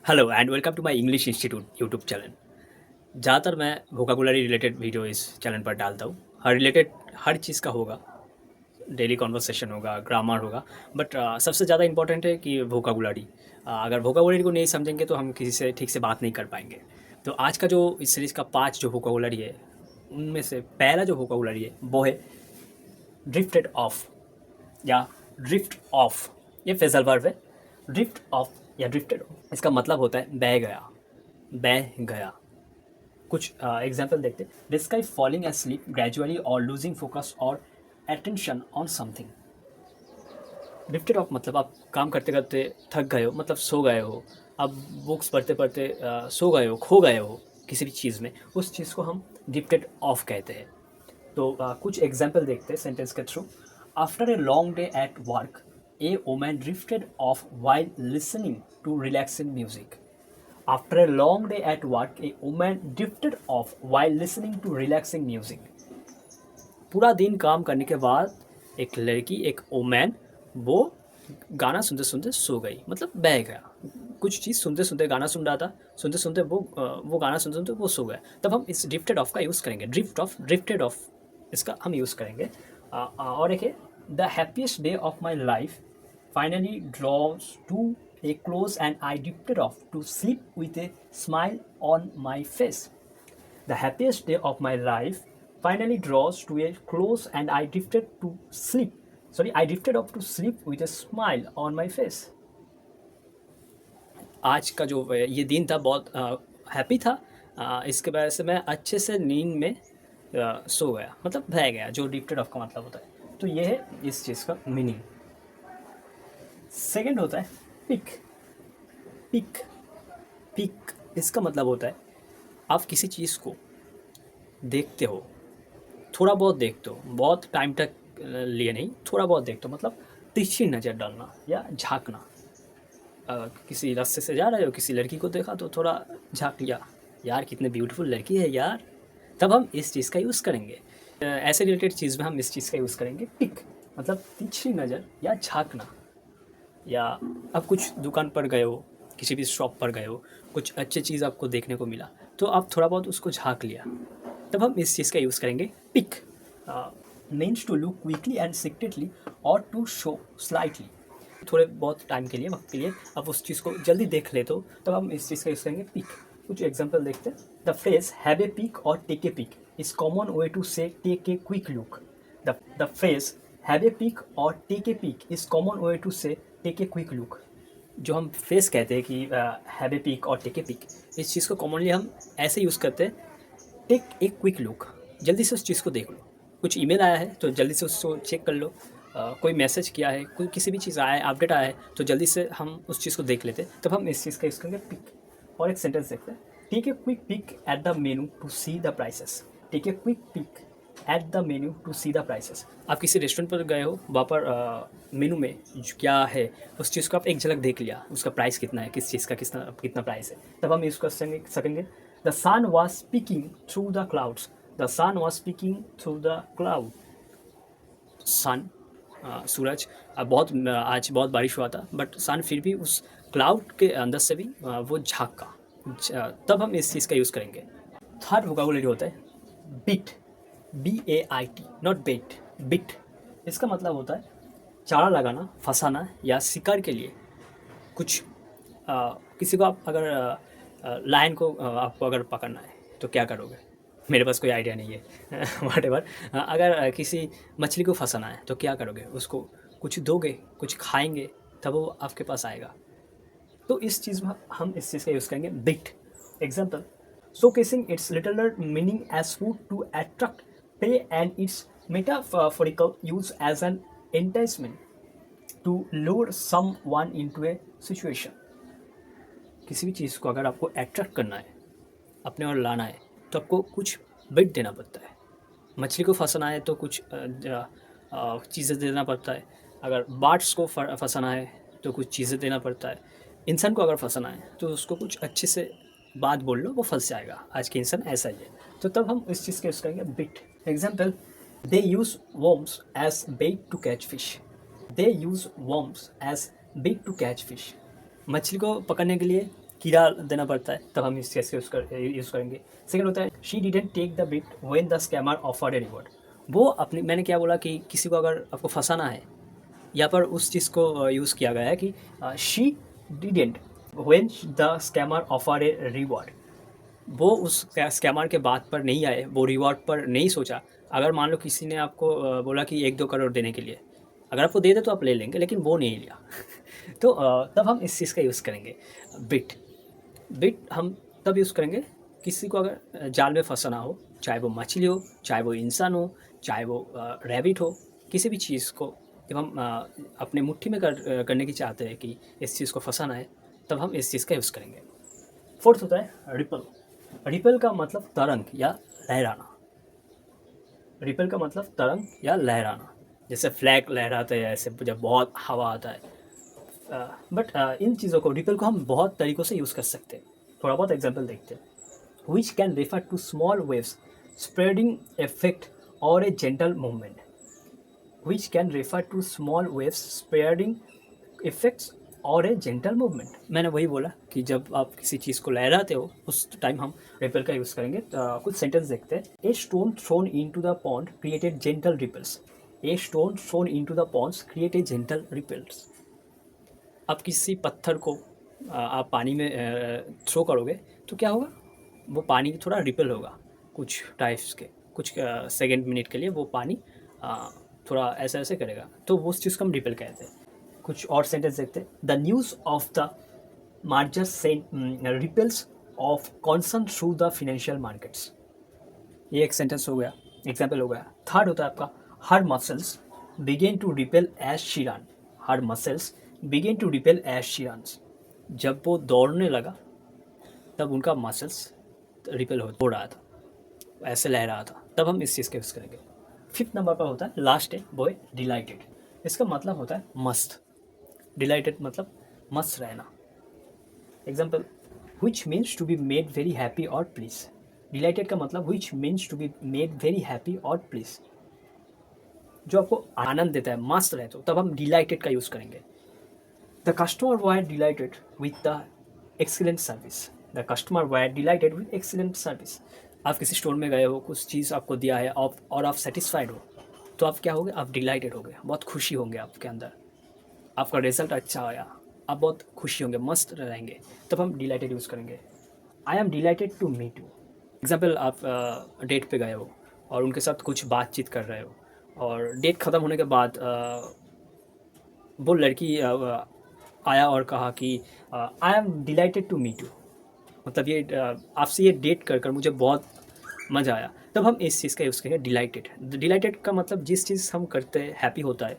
Hello and welcome to my English institute YouTube channel. ज़्यादातर मैं vocabulary related video इस channel पर डालता हूँ। हर चीज़ का होगा, डेली कॉन्वर्सेशन होगा, ग्रामर होगा, बट सबसे ज़्यादा इंपॉर्टेंट है कि वोकाबुलरी। अगर वोकाबुलरी को नहीं समझेंगे तो हम किसी से ठीक से बात नहीं कर पाएंगे। तो आज का जो इस सीरीज़ का 5 जो वोकाबुलरी है, उनमें से पहला जो वोकाबुलरी है वो है ड्रिफ्टेड ऑफ या ड्रिफ्ट ऑफ। ये फेजल वर्ब है। ड्रिफ्ट ऑफ या ड्रिफ्टेड ऑफ, इसका मतलब होता है बह गया, बह गया। कुछ एग्जाम्पल देखते हैं। डिस्क्राइब फॉलिंग asleep ग्रेजुअली और लूजिंग फोकस और attention on something. Drifted of मतलब आप काम करते करते थक गए हो, मतलब सो गए हो। आप बुक्स पढ़ते पढ़ते सो गए हो, खो गए हो किसी भी चीज़ में, उस चीज़ को हम ड्रिफ्टेड ऑफ कहते हैं। तो कुछ एग्जाम्पल देखते हैं सेंटेंस के through. After a long day at work a woman drifted off while listening to relaxing music. After a long day at work, a woman drifted off while listening to relaxing music. पूरा दिन काम करने के बाद एक लड़की, एक woman, वो गाना सुनते सुनते सो गई, मतलब बह गया। कुछ चीज़ सुनते सुनते गाना सुन रहा था, सुनते सुनते वो गाना सुनते सुनते वो सो गया। तब हम इस ड्रिफ्टेड ऑफ का यूज़ करेंगे। ड्रिफ्टेड ऑफ इसका हम यूज़ करेंगे। और एक है the happiest day of my life finally draws to a close and I drifted off to sleep with a smile on my face. The happiest day of my life finally draws to a close and I drifted to sleep. Sorry, I drifted off to sleep with a smile on my face. आज का जो ये दिन था बहुत happy था। इसके वजह से मैं अच्छे से नींद में सो गया, मतलब बह गया, जो ड्रिफ्टेड ऑफ का मतलब होता है। तो ये है इस चीज़ का मीनिंग। सेकंड होता है पिक। पिक पिक इसका मतलब होता है आप किसी चीज़ को देखते हो, थोड़ा बहुत देखते हो, बहुत टाइम तक लिए नहीं, थोड़ा बहुत देखते हो, मतलब तिरछी नज़र डालना या झांकना। किसी रास्ते से जा रहे हो, किसी लड़की को देखा तो थोड़ा झांक लिया, यार कितनी ब्यूटीफुल लड़की है यार। तब हम इस चीज़ का यूज़ करेंगे। ऐसे रिलेटेड चीज़ में हम इस चीज़ का यूज़ करेंगे पिक, मतलब तिरछी नज़र या झांकना। या आप कुछ दुकान पर गए हो, किसी भी शॉप पर गए हो, कुछ अच्छी चीज़ आपको देखने को मिला, तो आप थोड़ा बहुत उसको झांक लिया, तब हम इस चीज़ का यूज़ करेंगे peek. Means to look quickly and secretly और टू शो स्लाइटली। थोड़े बहुत टाइम के लिए, वक्त के लिए आप उस चीज़ को जल्दी देख लेते हो, तब हम इस चीज़ का यूज़ करेंगे पिक। कुछ एग्जाम्पल देखते हैं। The phrase have a peek or take a peek is common way to say take a quick look. The phrase have a peek or take a peek is common way to say take a quick look. जो हम phrase कहते हैं कि have a peek or take a peek, इस चीज़ को commonly हम ऐसे यूज़ करते हैं, टेक ए क्विक लुक, जल्दी से उस चीज़ को देख लो। कुछ ईमेल आया है तो जल्दी से उसको चेक कर लो। कोई मैसेज किया है, कोई किसी भी चीज़ आया है, अपडेट आया है, तो जल्दी से हम उस चीज़ को देख लेते हैं, तब हम इस चीज़ का यूज़ करेंगे पिक। और एक सेंटेंस देखते हैं। Take a quick peek at the menu to see the prices. Take a quick peek at the menu to see the prices. आप किसी रेस्टोरेंट पर गए हो, वहाँ पर मेनू में क्या है उस चीज़ को आप एक झलक देख लिया, उसका प्राइस कितना है, किस चीज़ का कितना प्राइस है, तब हम यूज़ कर सकेंगे। The sun was speaking through the clouds. The sun was speaking through the cloud. Sun सूरज, आज बहुत बारिश हुआ था, बट सन फिर भी उस क्लाउड के अंदर से भी वो झाँका, तब हम इस चीज़ का यूज़ करेंगे। थर्ड वोकैबुलरी होता है bait. BAIT, not bet, bait. इसका मतलब होता है चारा लगाना, फंसाना या शिकार के लिए कुछ। किसी को आप अगर लायन को आपको अगर पकड़ना है तो क्या करोगे? मेरे पास कोई आइडिया नहीं है व्हाटएवर। अगर किसी मछली को फंसाना है तो क्या करोगे? उसको कुछ दोगे, कुछ खाएंगे, तब वो आपके पास आएगा। तो इस चीज़ में हम इस चीज़ का यूज़ करेंगे bait. Example, showcasing its literal meaning as food to attract prey and its metaphorical use as an enticement to lure someone into a situation. किसी भी चीज़ को अगर आपको अट्रैक्ट करना है, अपने और लाना है, तो आपको कुछ बिट देना पड़ता है। मछली को फंसाना है तो कुछ चीज़ें देना पड़ता है। अगर बर्ड्स को फंसाना है तो कुछ चीज़ें देना पड़ता है। इंसान को अगर फंसाना है तो उसको कुछ अच्छे से बात बोल लो, वो फंस जाएगा। आज के इंसान ऐसा ही है, तो तब हम इस चीज़ का यूज़ करेंगे bait. Example, they use worms as bait to catch fish. They use worms as bait to catch fish. मछली को पकड़ने के लिए कीड़ा देना पड़ता है, तब हम इस चीज़ का यूज़ करेंगे। सेकंड होता है she didn't take the bait when the scammer offered a reward. वो अपनी, मैंने क्या बोला कि किसी को अगर आपको फंसाना है, यहाँ पर उस चीज़ को यूज़ किया गया है कि she didn't when the scammer offered a reward. वो उस स्कैमर के बात पर नहीं आए, वो रिवॉर्ड पर नहीं सोचा। अगर मान लो किसी ने आपको बोला कि 1-2 करोड़ देने के लिए, अगर आपको दे दे तो आप ले लेंगे, लेकिन वो नहीं लिया तो तब हम इस चीज़ का यूज़ करेंगे बिट। बिट हम तब यूज़ करेंगे किसी को अगर जाल में फंसाना हो, चाहे वो मछली हो, चाहे वो इंसान हो, चाहे वो रैबिट हो, किसी भी चीज़ को जब हम अपने मुट्ठी में करने की चाहते हैं कि इस चीज़ को फंसाना है, तब हम इस चीज़ का यूज़ करेंगे। फोर्थ होता है रिपल। रिपल का मतलब तरंग या लहराना। रिपल का मतलब तरंग या लहराना, जैसे फ्लैग लहराते हैं ऐसे जब बहुत हवा आता है। बट इन चीज़ों को, रिपल को हम बहुत तरीक़ों से यूज़ कर सकते हैं। थोड़ा बहुत एग्जांपल देखते हैं। Which can refer to small waves spreading effect or a gentle movement. Which can refer to small waves spreading effects or a gentle movement. मैंने वही बोला कि जब आप किसी चीज़ को लहराते हो उस टाइम हम रिपल का यूज़ करेंगे। कुछ सेंटेंस देखते हैं। A stone thrown into the pond created gentle ripples. A stone thrown into the ponds created gentle ripples. आप किसी पत्थर को आप पानी में थ्रो करोगे तो क्या होगा, वो पानी थोड़ा रिपल होगा कुछ टाइप्स के, कुछ सेकेंड मिनट के लिए वो पानी थोड़ा ऐसा ऐसे करेगा, तो वो उस चीज़ को हम रिपल कहते हैं। कुछ और सेंटेंस देखते हैं। The news of the merger ripples of concern through the financial markets. ये एक सेंटेंस हो गया, एग्जाम्पल हो गया। थर्ड होता है आपका her muscles begin to ripple as she run. Her muscles begin to ripple as she runs. जब वो दौड़ने लगा तब उनका मसल्स रिपेल हो रहा था, ऐसे लह रहा था, तब हम इस चीज़ का यूज़ करेंगे। फिफ्थ नंबर पर होता है लास्ट है वो है डिलाइटेड। इसका मतलब होता है मस्त। डिलाइटेड मतलब मस्त रहना। Example which means to be made very happy और प्लीज। डिलाइटेड का मतलब which means to be made very happy और प्लीज, जो आपको आनंद देता है, मस्त रहते हो, तब हम डिलाइटेड का यूज़ करेंगे। The customer wire dilated with the excellent service. The customer wire dilated with excellent service. आप किसी स्टोर में गए हो, कुछ चीज़ आपको दिया है और आप सेटिस्फाइड हो, तो आप क्या होगे, आप डिलाइटेड होगे, बहुत खुशी होंगे आपके अंदर, आपका रिजल्ट अच्छा आया, आप बहुत खुशी होंगे, मस्त रहेंगे, तब हम डिलाइटेड यूज़ करेंगे। I am delighted to meet you. Example आप डेट पे गए हो और उनके साथ कुछ बातचीत कर रहे हो, और डेट ख़त्म होने के बाद वो लड़की आया और कहा कि I am delighted to meet you, मतलब ये आपसे ये डेट कर कर मुझे बहुत मज़ा आया, तब हम इस चीज़ का यूज़ करेंगे डिलाइटेड। डिलाइटेड का मतलब जिस चीज़ हम करते हैं हैप्पी होता है,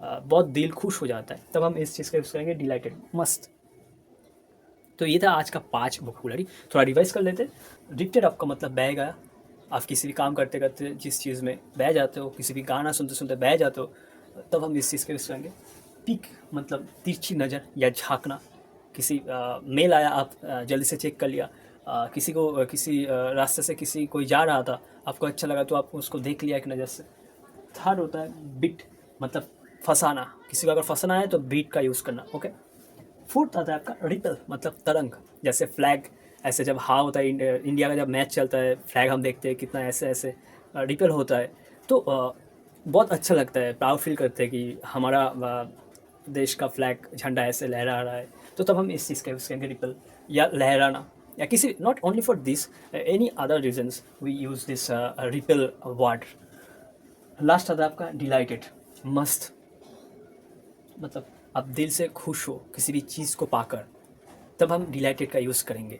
बहुत दिल खुश हो जाता है, तब हम इस चीज़ का यूज़ करेंगे डिलाइटेड, मस्त। तो ये था आज का 5 वोकैबुलरी। थोड़ा रिवाइज कर लेते हैं। डिक्टेड आपका मतलब बह गया। आप किसी भी काम करते करते जिस चीज़ में बह जाते हो, किसी भी गाना सुनते सुनते बह जाते हो, तब हम इस चीज़ का यूज़ करेंगे। पिक मतलब तिरछी नज़र या झांकना। किसी मेल आया, आप जल्दी से चेक कर लिया। किसी को किसी रास्ते से किसी कोई जा रहा था, आपको अच्छा लगा तो आप उसको देख लिया एक नज़र से। थर्ड होता है बिट, मतलब फंसाना। किसी को अगर फंसाना है तो बीट का यूज़ करना। ओके। फोर्थ आता है आपका रिपल, मतलब तरंग। जैसे फ्लैग ऐसे जब हाँ होता है, इंडिया का जब मैच चलता है, फ्लैग हम देखते हैं कितना ऐसे ऐसे रिपल होता है, तो बहुत अच्छा लगता है, प्राउड फील करते हैं कि हमारा देश का फ्लैग झंडा ऐसे लहरा रहा है, तो तब हम इस चीज़ का यूज़ करेंगे रिपल या लहराना, या किसी, not only for this, any other reasons we use this ripple word. Last आता है आपका डिलाइटेड, मस्त, मतलब आप दिल से खुश हो किसी भी चीज़ को पाकर, तब हम डिलाइटेड का यूज़ करेंगे।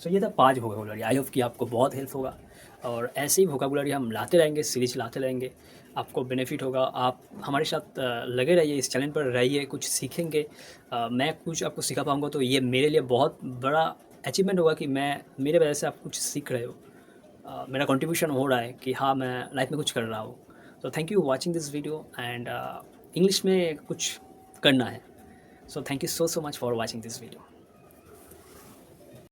सो ये था 5 वोकैबुलरी। आई होप कि आपको बहुत हेल्प होगा, और ऐसे ही वोकैबुलरी हम लाते रहेंगे, सीरीज लाते रहेंगे, आपको बेनिफिट होगा। आप हमारे साथ लगे रहिए, इस चैनल पर रहिए, कुछ सीखेंगे। मैं कुछ आपको सिखा पाऊँगा तो ये मेरे लिए बहुत बड़ा अचीवमेंट होगा कि मेरे वजह से आप कुछ सीख रहे हो, मेरा कंट्रीब्यूशन हो रहा है कि हाँ मैं लाइफ में कुछ कर रहा हूँ। तो thank you watching this video, and English में कुछ करना है। So thank you so much for watching this video.